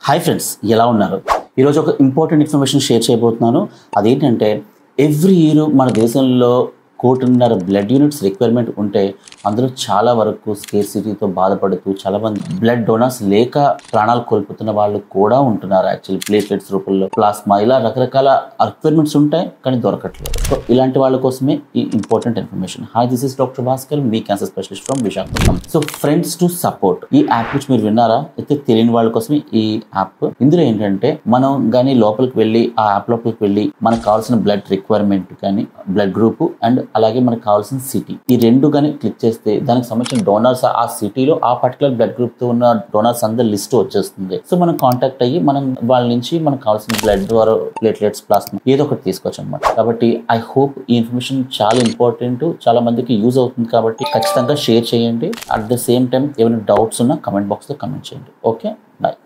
Hi friends, ఎలా ఉన్నారు? ఈరోజు ఒక ఇంపార్టెంట్ ఇన్ఫర్మేషన్ షేర్ చేయబోతున్నాను. అదేంటంటే ఎవ్రీ ఇయర్ మన దేశంలో 1.5 బ్లడ్ యూనిట్స్ రిక్వైర్మెంట్ ఉంటే అందులో చాలా వరకు స్కేర్సిటీతో బాధపడుతూ చాలామంది బ్లడ్ డోనర్స్ లేక ప్రాణాలు కోల్పోతున్న వాళ్ళు కూడా ఉంటున్నారు. యాక్చువల్లీ ప్లేట్లెట్స్ రూపంలో, ప్లాస్మా, ఇలా రకరకాల రిక్వైర్మెంట్స్ ఉంటాయి కానీ దొరకట్లేదు. సో ఇలాంటి వాళ్ళ కోసమే ఈ important information. Hi, this is doctor Bhaskar, me cancer specialist from Visakhapatnam. So friends to support ఈ యాప్ గురించి మీరు విన్నారా? అయితే తెలియని వాళ్ళ కోసమే ఈ యాప్. ఇందులో ఏంటంటే మనం కానీ లోపలికి వెళ్ళి ఆ యాప్ లోపలికి వెళ్ళి మనకు కావాల్సిన బ్లడ్ రిక్వైర్మెంట్ కానీ, బ్లడ్ గ్రూప్ అండ్ అలాగే మనకు కావాల్సిన సిటీ, ఈ రెండు కానీ క్లిక్ చేస్తే దానికి సంబంధించిన డోనర్స్ ఆ సిటీలో ఆ పర్టికులర్ బ్లడ్ గ్రూప్ తో ఉన్న డోనర్స్ అందరి లిస్ట్ వచ్చేస్తుంది. సో మనం కాంటాక్ట్ అయ్యి మనం వాళ్ళ నుంచి మనకు కావాల్సిన బ్లడ్ ద్వారా ప్లేట్లెట్స్, ప్లాస్మా ఏదో ఒకటి తీసుకోవచ్చు అనమాట. కాబట్టి ఐ హోప్ ఈ ఇన్ఫర్మేషన్ చాలా ఇంపార్టెంట్, చాలా మందికి యూజ్ అవుతుంది. కాబట్టి ఖచ్చితంగా షేర్ చేయండి. అట్ ద సేమ్ టైం ఏమైనా డౌట్స్ ఉన్నా కమెంట్ బాక్స్ లో కమెంట్ చేయండి. Okay, bye.